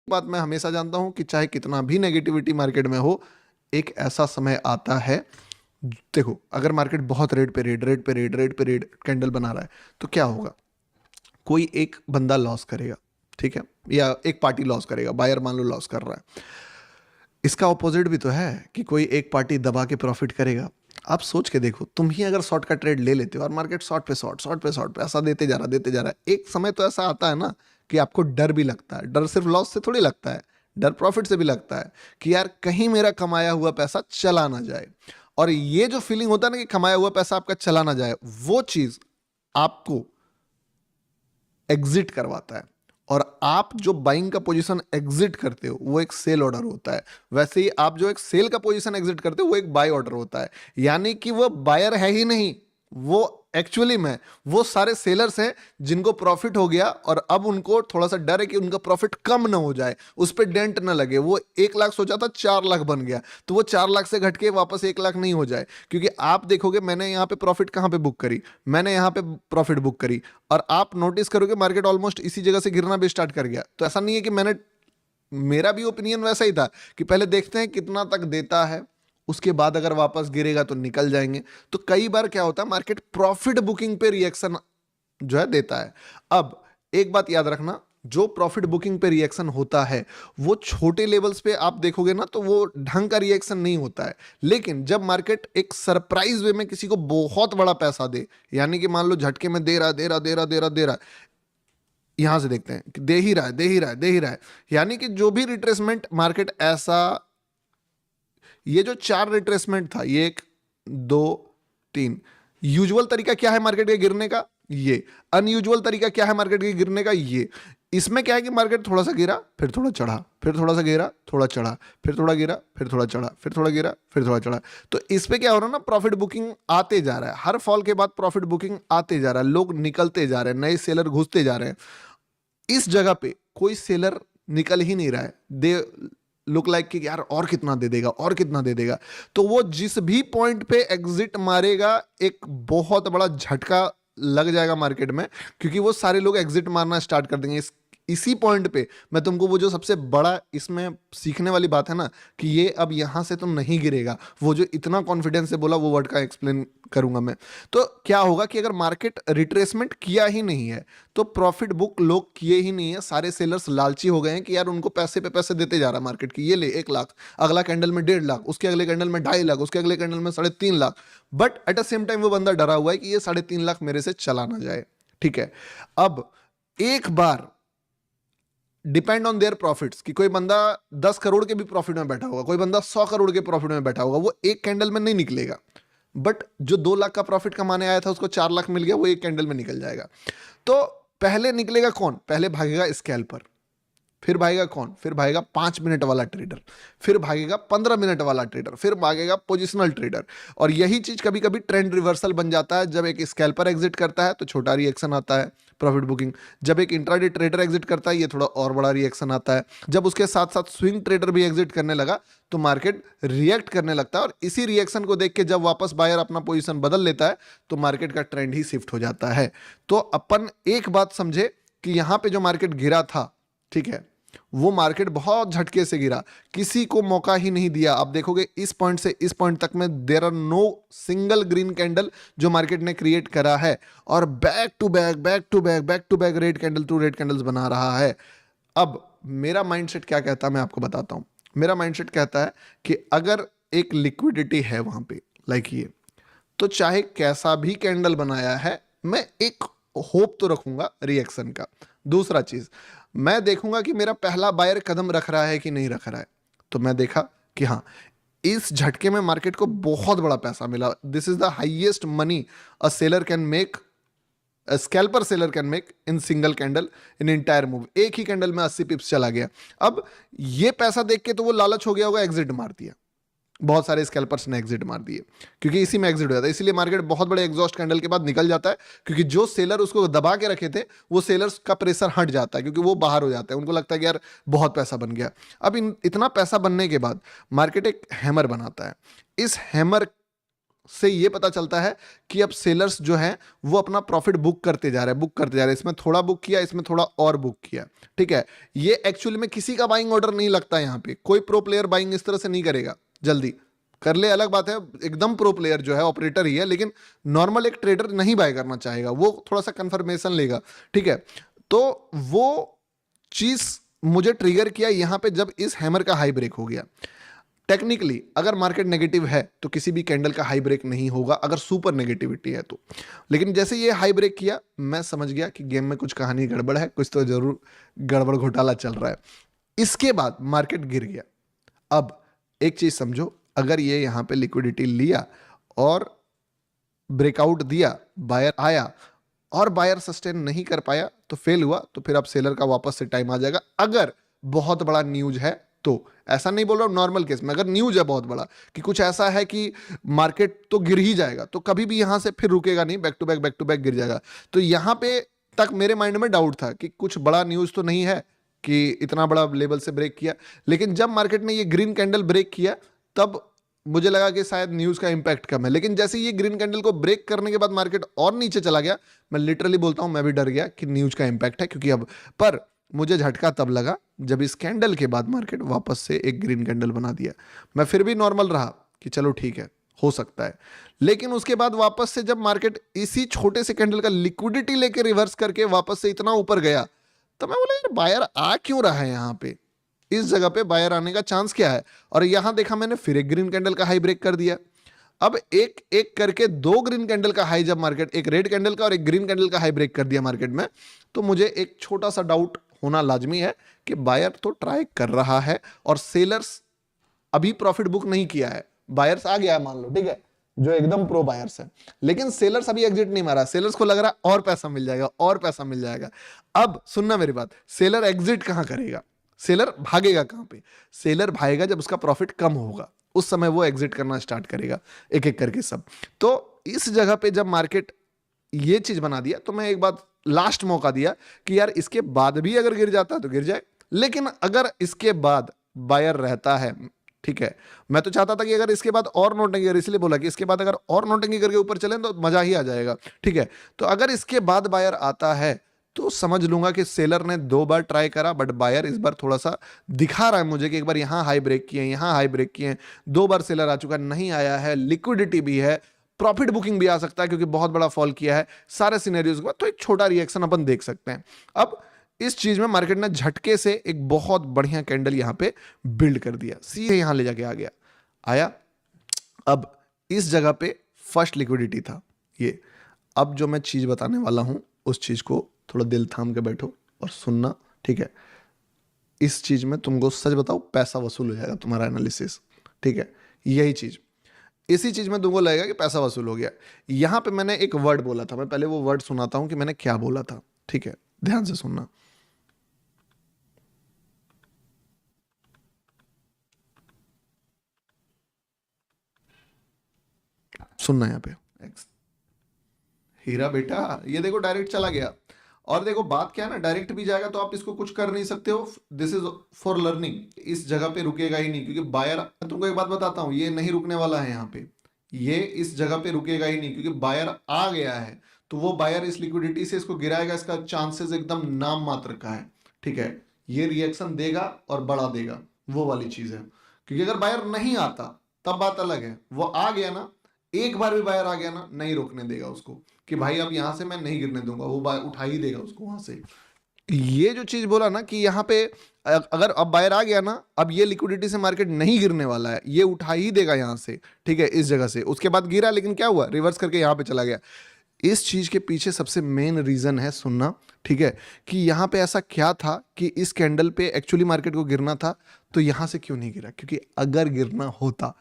बात मैं हमेशा जानता हूं कि चाहे कितना भी नेगेटिविटी मार्केट में हो, एक ऐसा समय आता है। देखो, अगर मार्केट बहुत रेड कैंडल बना रहा है तो क्या होगा? कोई एक बंदा लॉस करेगा, ठीक है, या एक पार्टी लॉस करेगा, बायर मान लो लॉस कर रहा है। इसका ऑपोजिट भी तो है कि कोई एक पार्टी दबा के प्रॉफिट करेगा। आप सोच के देखो, तुम ही अगर शॉर्ट का ट्रेड ले लेते हो और मार्केट शॉर्ट पे ऐसा देते जा रहा है, एक समय तो ऐसा आता है ना कि आपको डर भी लगता है। डर सिर्फ लॉस से थोड़ी लगता है, डर प्रॉफिट से भी लगता है कि यार कहीं मेरा कमाया हुआ पैसा चला ना जाए। और ये जो फीलिंग होता है ना कि कमाया हुआ पैसा आपका चला ना जाए, वो चीज आपको एग्जिट करवाता है। और आप जो बाइंग का पोजीशन एग्जिट करते हो वो एक सेल ऑर्डर होता है। वैसे ही आप जो एक सेल का पोजीशन एग्जिट करते हो वो एक बाय ऑर्डर होता है। यानी कि वो बायर है ही नहीं, वो एक्चुअली में वो सारे सेलर्स हैं जिनको प्रॉफिट हो गया और अब उनको थोड़ा सा डर है कि उनका प्रॉफिट कम ना हो जाए, उस पर डेंट ना लगे। वो 1 लाख सोचा था 4 लाख बन गया, तो वो 4 लाख से घट के वापस 1 लाख नहीं हो जाए। क्योंकि आप देखोगे मैंने यहाँ पे प्रॉफिट कहाँ पे बुक करी, मैंने यहाँ पे प्रॉफिट बुक करी, और आप नोटिस करोगे मार्केट ऑलमोस्ट इसी जगह से गिरना भी स्टार्ट कर गया। तो ऐसा नहीं है कि मैंने, मेरा भी ओपिनियन वैसा ही था कि पहले देखते हैं कितना तक देता है, उसके बाद अगर वापस गिरेगा तो निकल जाएंगे। तो कई बार क्या होता है, मार्केट प्रॉफिट बुकिंग पे रिएक्शन जो है देता है। अब एक बात याद रखना, जो प्रॉफिट बुकिंग पे रिएक्शन होता है वो छोटे लेवल्स पे आप देखोगे ना तो वो ढंग का रिएक्शन नहीं होता है। लेकिन जब मार्केट एक सरप्राइज वे में किसी को बहुत बड़ा पैसा दे, यानी कि मान लो झटके में दे रहा है, यहां से देखते हैं कि दे ही रहा है, यानी कि जो भी रिट्रेसमेंट मार्केट ऐसा, ये जो 4 रिट्रेसमेंट था, ये 1 2 3, यूजुअल तरीका क्या है मार्केट के गिरने का, ये। अनयूजुअल तरीका क्या है मार्केट के गिरने का, ये। इसमें क्या है कि मार्केट थोड़ा सा गिरा, फिर थोड़ा चढ़ा, फिर थोड़ा सा गिरा, थोड़ा चढ़ा, फिर थोड़ा गिरा, फिर थोड़ा चढ़ा, फिर थोड़ा गिरा, फिर थोड़ा चढ़ा। तो इस पे क्या हो रहा है ना, प्रॉफिट बुकिंग आते जा रहा है, हर फॉल के बाद प्रॉफिट बुकिंग आते जा रहा है, लोग निकलते जा रहे हैं, नए सेलर घुसते जा रहे हैं। इस जगह पे कोई सेलर निकल ही नहीं रहा है। दे लुक लाइक कि यार और कितना दे देगा, और कितना दे देगा। तो वो जिस भी पॉइंट पे एग्जिट मारेगा, एक बहुत बड़ा झटका लग जाएगा मार्केट में, क्योंकि वो सारे लोग एग्जिट मारना स्टार्ट कर देंगे। इसी पॉइंट पे मैं तुमको वो जो सबसे बड़ा इसमें सीखने वाली बात है ना, कि ये अब यहां से तो नहीं गिरेगा, वो जो इतना कॉन्फिडेंस से बोला वो वर्ड का एक्सप्लेन करूंगा मैं। तो क्या होगा कि अगर मार्केट रिट्रेसमेंट किया ही नहीं है तो प्रॉफिट बुक लोग किए ही नहीं है, सारे सेलर्स लालची हो गए हैं कि यार उनको पैसे पे पैसे देते जा रहा है मार्केट की, ये ले 1 लाख, अगला कैंडल में 1.5 लाख, उसके अगले कैंडल में 2.5 लाख, उसके अगले कैंडल में 3.5 lakh. But at the same time वो बंदा डरा हुआ है कि ये 3.5 लाख मेरे से चला ना जाए। ठीक है, अब एक बार डिपेंड ऑन देयर प्रॉफिट्स, कि कोई बंदा 10 करोड़ के भी प्रॉफिट में बैठा होगा, कोई बंदा 100 करोड़ के प्रॉफिट में बैठा होगा, वो एक कैंडल में नहीं निकलेगा। बट जो 2 लाख का प्रॉफिट कमाने आया था उसको 4 लाख मिल गया, वो एक कैंडल में निकल जाएगा। तो पहले निकलेगा कौन? पहले भागेगा स्कैल्पर, फिर भागेगा कौन? फिर भागेगा 5 मिनट वाला ट्रेडर, फिर भागेगा 15 मिनट वाला ट्रेडर, फिर भागेगा पोजिशनल ट्रेडर। और यही चीज कभी कभी ट्रेंड रिवर्सल बन जाता है। जब एक स्कैल्पर एग्जिट करता है तो छोटा रिएक्शन आता है, प्रॉफिट बुकिंग। जब एक इंट्राडे ट्रेडर एग्जिट करता है, ये थोड़ा और बड़ा रिएक्शन आता है। जब उसके साथ साथ स्विंग ट्रेडर भी एग्जिट करने लगा तो मार्केट रिएक्ट करने लगता है, और इसी रिएक्शन को देख के जब वापस बायर अपना पोजीशन बदल लेता है तो मार्केट का ट्रेंड ही शिफ्ट हो जाता है। तो अपन एक बात समझे कि यहां पे जो मार्केट गिरा था, ठीक है, वो मार्केट बहुत झटके से गिरा, किसी को मौका ही नहीं दिया। आप देखोगे इस पॉइंट से इस पॉइंट तक में there are no single green candle जो मार्केट ने क्रिएट करा है, और back to back red candle to red candles बना रहा है। अब मेरा माइंडसेट क्या कहता है मैं आपको बताता हूं। मेरा माइंडसेट कहता है कि अगर एक लिक्विडिटी है वहां पे, लाइक ये, तो चाहे कैसा भी कैंडल बनाया है, मैं एक होप तो रखूंगा रिएक्शन का। दूसरा चीज, मैं देखूंगा कि मेरा पहला बायर कदम रख रहा है कि नहीं रख रहा है। तो मैं देखा कि हाँ, इस झटके में मार्केट को बहुत बड़ा पैसा मिला। This is the highest money a seller can make, scalper seller can make in single candle in entire move. एक ही कैंडल में 80 पिप्स चला गया। अब ये पैसा देख के तो वो लालच हो गया होगा, एग्जिट मार दिया। बहुत सारे स्कैल्पर्स ने एग्जिट मार दिए, क्योंकि इसी में एग्जिट हो जाता है। इसलिए मार्केट बहुत बड़े एग्जॉस्ट कैंडल के बाद निकल जाता है, क्योंकि जो सेलर उसको दबा के रखे थे वो सेलर्स का प्रेशर हट जाता है, क्योंकि वो बाहर हो जाता है। उनको लगता है कि यार बहुत पैसा बन गया। अब इतना पैसा बनने के बाद मार्केट एक हैमर बनाता है। इस हैमर से ये पता चलता है कि अब सेलर्स जो है वो अपना प्रॉफिट बुक करते जा रहे हैं, इसमें थोड़ा बुक किया, इसमें थोड़ा और बुक किया, ठीक है। ये एक्चुअली में किसी का बाइंग ऑर्डर नहीं लगता, यहाँ पे कोई प्रो प्लेयर बाइंग इस तरह से नहीं करेगा, जल्दी कर ले अलग बात है, एकदम प्रो प्लेयर जो है ऑपरेटर ही है, लेकिन नॉर्मल एक ट्रेडर नहीं बाय करना चाहेगा, वो थोड़ा सा कंफर्मेशन लेगा, ठीक है। तो वो चीज मुझे ट्रिगर किया यहां पे जब इस हैमर का हाई ब्रेक हो गया। टेक्निकली अगर मार्केट नेगेटिव है तो किसी भी कैंडल का हाई ब्रेक नहीं होगा अगर सुपर नेगेटिविटी है तो, लेकिन जैसे ये हाई ब्रेक किया मैं समझ गया कि गेम में कुछ कहानी गड़बड़ है, कुछ तो जरूर गड़बड़ घोटाला चल रहा है। इसके बाद मार्केट गिर गया। अब एक चीज समझो, अगर ये यहां पे लिक्विडिटी लिया और ब्रेकआउट दिया, बायर आया और बायर सस्टेन नहीं कर पाया तो फेल हुआ, तो फिर अब सेलर का वापस से टाइम आ जाएगा। अगर बहुत बड़ा न्यूज है तो, ऐसा नहीं बोल रहा हूं नॉर्मल केस में, अगर न्यूज है बहुत बड़ा कि कुछ ऐसा है कि मार्केट तो गिर ही जाएगा, तो कभी भी यहां से फिर रुकेगा नहीं, बैक टू बैक गिर जाएगा। तो यहां पे तक मेरे माइंड में डाउट था कि कुछ बड़ा न्यूज तो नहीं है कि इतना बड़ा लेवल से ब्रेक किया, लेकिन जब मार्केट ने ये ग्रीन कैंडल ब्रेक किया तब मुझे लगा कि शायद न्यूज का इंपैक्ट कम है, लेकिन जैसे ये ग्रीन कैंडल को ब्रेक करने के बाद मार्केट और नीचे चला गया, मैं लिटरली बोलता हूं मैं भी डर गया कि न्यूज का इंपैक्ट है, क्योंकि अब पर मुझे झटका तब लगा जब इस कैंडल के बाद मार्केट वापस से एक ग्रीन कैंडल बना दिया। मैं फिर भी नॉर्मल रहा कि चलो ठीक है, हो सकता है, लेकिन उसके बाद वापस से जब मार्केट इसी छोटे से कैंडल का लिक्विडिटी लेके रिवर्स करके वापस से इतना ऊपर गया, तो मैं बोला यार बायर आ क्यों रहा है यहां पे, इस जगह पे बायर आने का चांस क्या है। और यहां देखा मैंने फिर एक ग्रीन कैंडल का हाई ब्रेक कर दिया। अब एक एक करके दो ग्रीन कैंडल का हाई, जब मार्केट एक रेड कैंडल का और एक ग्रीन कैंडल का हाई ब्रेक कर दिया मार्केट में, तो मुझे एक छोटा सा डाउट होना लाजमी है कि बायर तो ट्राई कर रहा है और सेलर्स अभी प्रॉफिट बुक नहीं किया है, बायर्स आ गया है मान लो, ठीक है, जो एकदम प्रो बायर्स है, लेकिन सेलर्स अभी एग्जिट नहीं मारा, सेलर्स को लग रहा है और पैसा मिल जाएगा और पैसा मिल जाएगा। अब सुनना मेरी बात, सेलर एग्जिट कहां करेगा, सेलर भागेगा कहां पे, सेलर भागेगा जब उसका प्रॉफिट कम होगा, उस समय वो एग्जिट करना स्टार्ट करेगा एक एक करके सब। तो इस जगह पे जब मार्केट ये चीज बना दिया तो मैं एक बात लास्ट मौका दिया कि यार इसके बाद भी अगर गिर जाता तो गिर जाए, लेकिन अगर इसके बाद बायर रहता है, ठीक है, मैं तो चाहता था कि अगर इसके बाद और नोटंकी, अगर इसलिए बोला कि इसके बाद अगर और नोटंकी करके ऊपर चले तो मजा ही आ जाएगा, ठीक है। तो अगर इसके बाद बायर आता है तो समझ लूंगा कि सेलर ने 2 बार ट्राई करा, बट बायर इस बार थोड़ा सा दिखा रहा है मुझे कि एक बार यहां हाई ब्रेक किए, यहां हाई ब्रेक किए, 2 बार सेलर आ चुका, नहीं आया है, लिक्विडिटी भी है, प्रॉफिट बुकिंग भी आ सकता है क्योंकि बहुत बड़ा फॉल किया है, सारे सिनेरियोज के बाद तो एक छोटा रिएक्शन अपन देख सकते हैं। अब इस चीज में मार्केट ने झटके से एक बहुत बढ़िया कैंडल यहां पे बिल्ड कर दिया, सीधे यहां ले जाके आ गया, आया। अब इस जगह पे फर्स्ट लिक्विडिटी था ये। अब जो मैं चीज बताने वाला हूं उस चीज को थोड़ा दिल थाम के बैठो और सुनना, ठीक है। इस चीज में तुमको सच बताओ पैसा वसूल हो जाएगा तुम्हारा एनालिसिस, ठीक है। यही चीज, इसी चीज में तुमको लगेगा कि पैसा वसूल हो गया। यहां पे मैंने एक वर्ड बोला था, मैं पहले वो वर्ड सुनाता हूं कि मैंने क्या बोला था, ठीक है, ध्यान से सुनना। सुनना यहाँ पे, हीरा बेटा ये देखो डायरेक्ट चला गया, और देखो बात क्या है ना, डायरेक्ट भी जाएगा तो आप इसको कुछ कर नहीं सकते हो, दिस इज फॉर लर्निंग, इस जगह पे रुकेगा ही नहीं, क्योंकि बायर, तुमको एक बात बताता हूं, ये नहीं रुकने वाला है यहाँ पे, ये इस जगह पे रुकेगा ही नहीं, क्योंकि बायर आ गया है तो वो बायर इस लिक्विडिटी से इसको गिराएगा, इसका चांसेस एकदम नाम मात्र का है, ठीक है। ये रिएक्शन देगा और बढ़ा देगा, वो वाली चीज है, क्योंकि अगर बायर नहीं आता तब बात अलग है, वो आ गया ना, एक बार भी बायर आ गया ना, नहीं रोकने देगा उसको कि भाई अब यहां से मैं नहीं गिरने दूंगा, वो बायर उठा ही देगा उसको वहां से। ये जो चीज बोला ना कि यहाँ पे अगर अब बायर आ गया ना, अब ये लिक्विडिटी से मार्केट नहीं गिरने वाला है, ये उठा ही देगा यहां से, ठीक है, इस जगह से। उसके बाद गिरा, लेकिन क्या हुआ, रिवर्स करके यहां पे चला गया। इस चीज के पीछे सबसे मेन रीजन है, सुनना, ठीक है, कि यहां पे ऐसा क्या था कि इस कैंडल पे एक्चुअली मार्केट को गिरना था, तो यहां से क्यों नहीं गिरा, क्योंकि अगर गिरना होता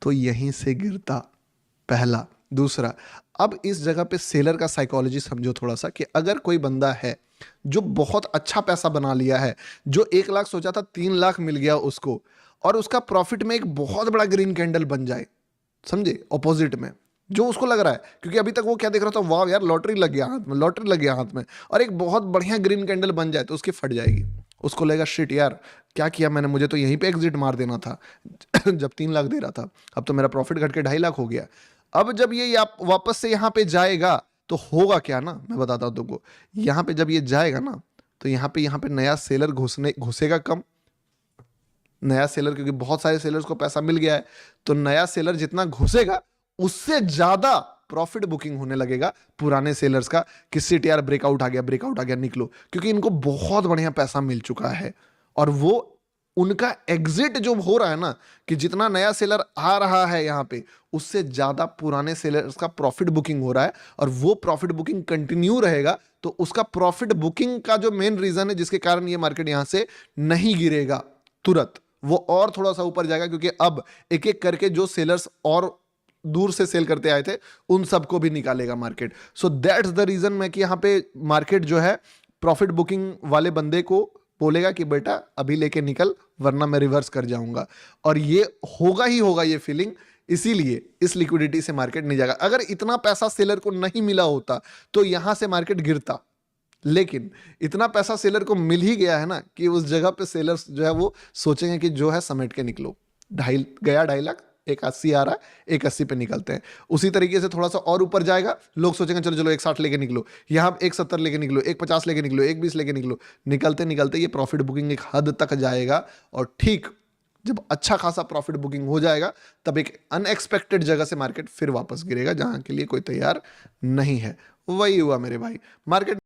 तो यहीं से गिरता, पहला। दूसरा, अब इस जगह पे सेलर का साइकोलॉजी समझो थोड़ा सा, कि अगर कोई बंदा है जो बहुत अच्छा पैसा बना लिया है, जो 1 लाख सोचा था 3 लाख मिल गया उसको, और उसका प्रॉफिट में एक बहुत बड़ा ग्रीन कैंडल बन जाए, समझे, ऑपोजिट में जो उसको लग रहा है, क्योंकि अभी तक वो क्या देख रहा था, वाह यार लॉटरी लग गया हाथ में, लॉटरी लग गया हाथ में, और एक बहुत बढ़िया ग्रीन कैंडल बन जाए तो उसकी फट जाएगी, उसको लगेगा शिट यार क्या किया मैंने, मुझे तो यहीं पे एग्जिट मार देना था जब 3 लाख दे रहा था, अब तो मेरा प्रॉफिट घट के 2.5 लाख हो गया। अब जब ये वापस से यहाँ पे जाएगा तो होगा क्या ना, मैं बताता हूँ तुमको। यहाँ पे जब ये जाएगा ना तो यहाँ पे नया सेलर घुसेगा कम। नया सेलर, क्योंकि बहुत सारे सेलर्स को पैसा मिल गया है, तो नया सेलर जितना घुसेगा उससे ज्यादा प्रॉफिट बुकिंग होने लगेगा पुराने सेलर्स का कि सिट यार ब्रेकआउट आ गया निकलो, क्योंकि इनको बहुत बढ़िया पैसा मिल चुका है। और वो उनका एग्जिट जो हो रहा है ना, कि जितना नया सेलर आ रहा है यहाँ पे उससे ज्यादा पुराने सेलर्स का प्रॉफिट बुकिंग हो रहा है, और वो प्रॉफिट बुकिंग कंटिन्यू रहेगा। तो उसका प्रॉफिट बुकिंग का जो मेन रीजन है जिसके कारण ये मार्केट यहां से नहीं गिरेगा तुरंत, वो और थोड़ा सा ऊपर जाएगा, क्योंकि अब एक एक करके जो सेलर्स और दूर से सेल करते आए थे उन सबको भी निकालेगा market. So that's the reason मैं कि यहाँ पे मार्केट जो है प्रॉफिट बुकिंग वाले बंदे को बोलेगा कि बेटा अभी लेके निकल वरना मैं रिवर्स कर जाऊंगा, और ये होगा ही होगा ये फीलिंग। इसीलिए इस लिक्विडिटी से मार्केट नहीं जाएगा। अगर इतना पैसा सेलर को नहीं मिला होता तो यहां से मार्केट गिरता, लेकिन इतना पैसा सेलर को मिल ही गया है ना कि उस जगह पे सेलर्स जो है वो सोचेंगे कि जो है समेट के निकलो। 2.5 लाख, 1.80 आ रहा है, 1.80 पे निकलते हैं। उसी तरीके से थोड़ा सा और ऊपर जाएगा, लोग सोचेंगे चलो चलो 1.60 लेके निकलो, यहाँ 1.70 लेके निकलो, 1.50 लेके निकलो, 1.20 लेके निकलो। निकलते निकलते ये प्रॉफिट बुकिंग एक हद तक जाएगा, और ठीक जब अच्छा खासा प्रॉफिट बुकिंग हो जाएगा तब एक अनएक्सपेक्टेड जगह से मार्केट फिर वापस गिरेगा जहां के लिए कोई तैयार नहीं है। वही हुआ मेरे भाई, मार्केट